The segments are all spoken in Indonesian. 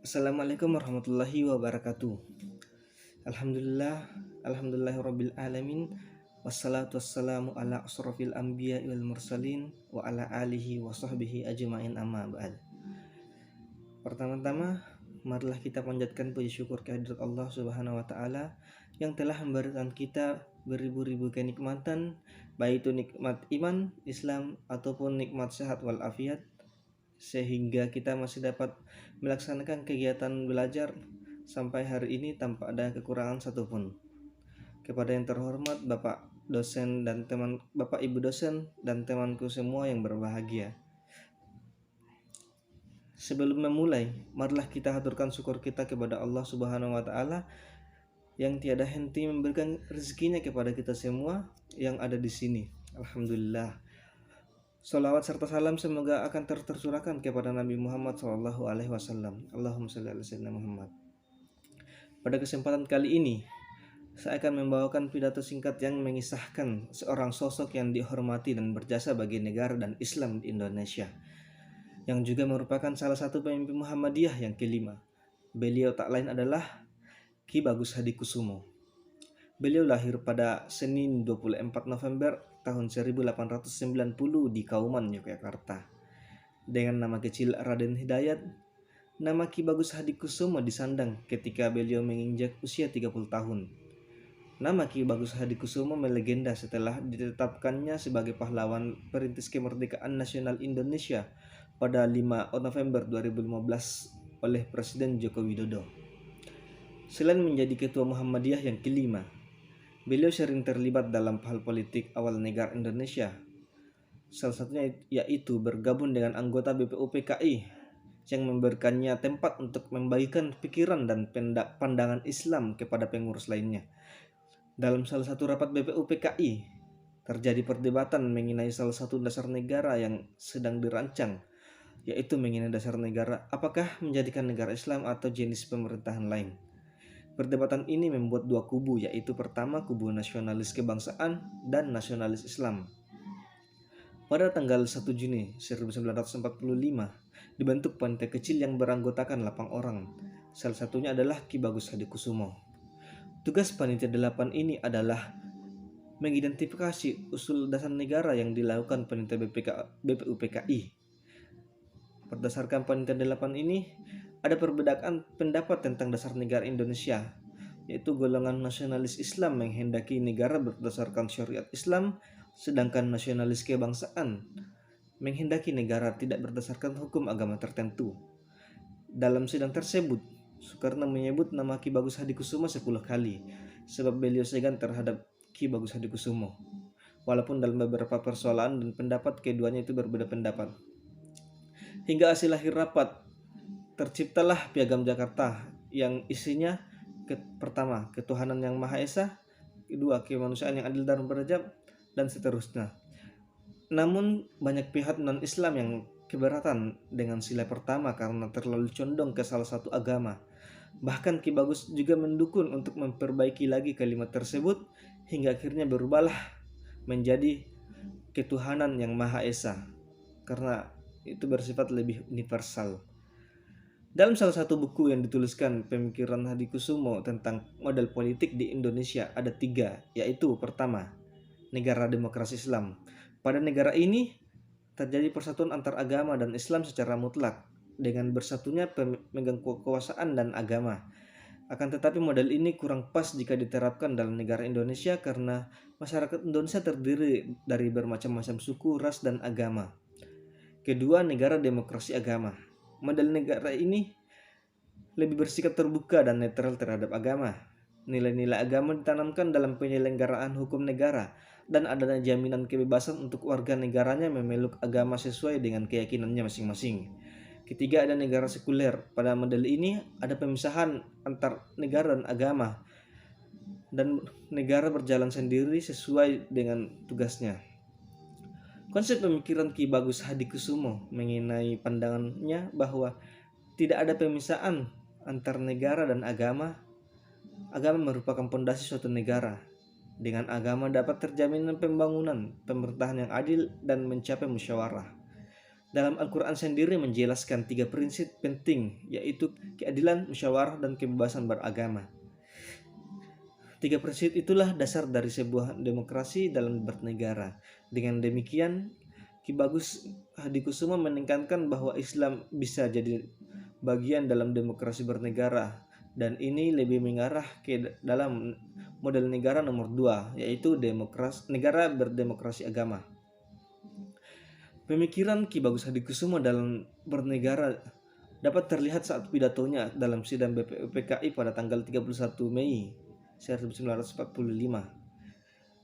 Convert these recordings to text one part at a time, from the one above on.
Assalamualaikum warahmatullahi wabarakatuh. Alhamdulillah, alhamdulillahirabbil alamin. Wassalatu wassalamu ala asrofil anbiya wal mursalin wa ala alihi wa sahbihi ajmain amma ba'd. Pertama-tama, marilah kita panjatkan puji syukur kehadirat Allah Subhanahu wa taala yang telah memberikan kita beribu-ribu kenikmatan, baik itu nikmat iman, Islam ataupun nikmat sehat wal afiat, sehingga kita masih dapat melaksanakan kegiatan belajar sampai hari ini tanpa ada kekurangan satupun. Kepada yang terhormat Bapak dosen dan Bapak Ibu dosen dan temanku semua yang berbahagia. Sebelum memulai, marilah kita haturkan syukur kita kepada Allah Subhanahu wa taala yang tiada henti memberikan rezekinya kepada kita semua yang ada di sini. Alhamdulillah. Salawat serta salam semoga akan tercurahkan kepada Nabi Muhammad SAW. Allahumma shalli ala sayyidina Muhammad. Pada kesempatan kali ini, saya akan membawakan pidato singkat yang mengisahkan seorang sosok yang dihormati dan berjasa bagi negara dan Islam di Indonesia, yang juga merupakan salah satu pemimpin Muhammadiyah yang kelima. Beliau tak lain adalah Ki Bagus Hadikusumo. Beliau lahir pada Senin 24 November tahun 1890 di Kauman, Yogyakarta. Dengan nama kecil Raden Hidayat, nama Ki Bagus Hadikusumo disandang ketika beliau menginjak usia 30 tahun. Nama Ki Bagus Hadikusumo melegenda setelah ditetapkannya sebagai pahlawan perintis kemerdekaan nasional Indonesia pada 5 November 2015 oleh Presiden Joko Widodo. Selain menjadi ketua Muhammadiyah yang kelima, beliau sering terlibat dalam hal politik awal negara Indonesia. Salah satunya yaitu bergabung dengan anggota BPUPKI yang memberikannya tempat untuk membagikan pikiran dan pandangan Islam kepada pengurus lainnya. Dalam salah satu rapat BPUPKI, terjadi perdebatan mengenai salah satu dasar negara yang sedang dirancang, yaitu mengenai dasar negara apakah menjadikan negara Islam atau jenis pemerintahan lain. Perdebatan ini membuat dua kubu, yaitu pertama kubu nasionalis kebangsaan dan nasionalis Islam. Pada tanggal 1 Juni 1945, dibentuk panitia kecil yang beranggotakan 8 orang. Salah satunya adalah Ki Bagus Hadikusumo. Tugas panitia 8 ini adalah mengidentifikasi usul dasar negara yang dilakukan panitia BPUPKI. Berdasarkan panitia 8 ini, ada perbedaan pendapat tentang dasar negara Indonesia, yaitu golongan nasionalis Islam menghendaki negara berdasarkan syariat Islam, sedangkan nasionalis kebangsaan menghendaki negara tidak berdasarkan hukum agama tertentu. Dalam sidang tersebut, Soekarno menyebut nama Ki Bagus Hadikusumo 10 kali, sebab beliau segan terhadap Ki Bagus Hadikusumo. Walaupun dalam beberapa persoalan dan pendapat keduanya itu berbeda pendapat. Hingga hasil akhir rapat, terciptalah Piagam Jakarta yang isinya pertama, ketuhanan yang Maha Esa, kedua, kemanusiaan yang adil dan beradab, dan seterusnya. Namun banyak pihak non-Islam yang keberatan dengan sila pertama karena terlalu condong ke salah satu agama. Bahkan Ki Bagus juga mendukung untuk memperbaiki lagi kalimat tersebut hingga akhirnya berubahlah menjadi ketuhanan yang Maha Esa karena itu bersifat lebih universal. Dalam salah satu buku yang dituliskan pemikiran Hadikusumo tentang model politik di Indonesia ada 3, yaitu pertama, negara demokrasi Islam. Pada negara ini terjadi persatuan antar agama dan Islam secara mutlak dengan bersatunya pemegang kekuasaan dan agama. Akan tetapi model ini kurang pas jika diterapkan dalam negara Indonesia karena masyarakat Indonesia terdiri dari bermacam-macam suku, ras, dan agama. Kedua, negara demokrasi agama. Model negara ini lebih bersikap terbuka dan netral terhadap agama. Nilai-nilai agama ditanamkan dalam penyelenggaraan hukum negara dan adanya jaminan kebebasan untuk warga negaranya memeluk agama sesuai dengan keyakinannya masing-masing. Ketiga, ada negara sekuler. Pada model ini ada pemisahan antar negara dan agama dan negara berjalan sendiri sesuai dengan tugasnya. Konsep pemikiran Ki Bagus Hadikusumo mengenai pandangannya bahwa tidak ada pemisahan antar negara dan agama. Agama merupakan pondasi suatu negara. Dengan agama dapat terjamin pembangunan, pemerintahan yang adil dan mencapai musyawarah. Dalam Al-Quran sendiri menjelaskan 3 prinsip penting, yaitu keadilan, musyawarah, dan kebebasan beragama. 3 prinsip itulah dasar dari sebuah demokrasi dalam bernegara. Dengan demikian, Ki Bagus Hadikusuma menekankan bahwa Islam bisa jadi bagian dalam demokrasi bernegara, dan ini lebih mengarah ke dalam model negara nomor 2, yaitu negara berdemokrasi agama. Pemikiran Ki Bagus Hadikusuma dalam bernegara dapat terlihat saat pidatonya dalam sidang BPUPKI pada tanggal 31 Mei 1945.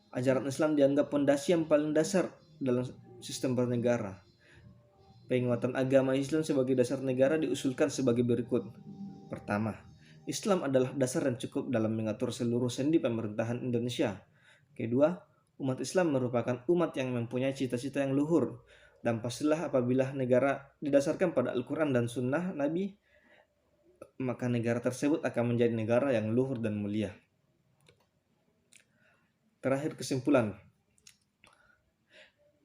Ajaran Islam dianggap pondasi yang paling dasar dalam sistem bernegara. Penguatan agama Islam sebagai dasar negara diusulkan sebagai berikut. Pertama, Islam adalah dasar yang cukup dalam mengatur seluruh sendi pemerintahan Indonesia. Kedua, umat Islam merupakan umat yang mempunyai cita-cita yang luhur, dan pastilah apabila negara didasarkan pada Al-Quran dan Sunnah Nabi, maka negara tersebut akan menjadi negara yang luhur dan mulia. Terakhir, kesimpulan.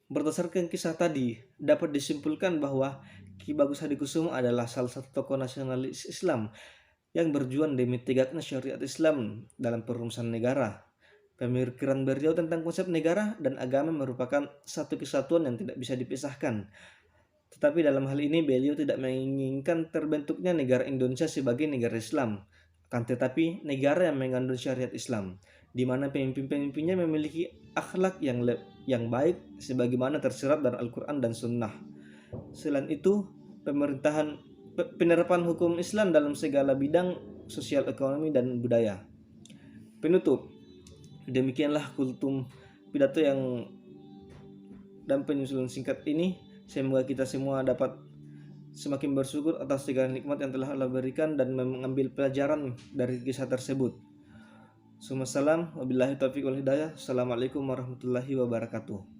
Berdasarkan kisah tadi, dapat disimpulkan bahwa Ki Bagus Hadikusuma adalah salah satu tokoh nasionalis Islam yang berjuang demi tegaknya syariat Islam dalam perumusan negara. Pemikiran beliau tentang konsep negara dan agama merupakan satu kesatuan yang tidak bisa dipisahkan. Tetapi dalam hal ini beliau tidak menginginkan terbentuknya negara Indonesia sebagai negara Islam, akan tetapi negara yang mengandung syariat Islam, di mana pemimpin-pemimpinnya memiliki akhlak yang baik sebagaimana tersirat dari Al-Quran dan Sunnah. Selain itu, penerapan hukum Islam dalam segala bidang sosial, ekonomi, dan budaya. Penutup. Demikianlah kultum pidato yang dan penyusunan singkat ini. Semoga kita semua dapat semakin bersyukur atas segala nikmat yang telah Allah berikan dan mengambil pelajaran dari kisah tersebut. Wabillahi taufiq wal hidayah. Assalamualaikum warahmatullahi wabarakatuh.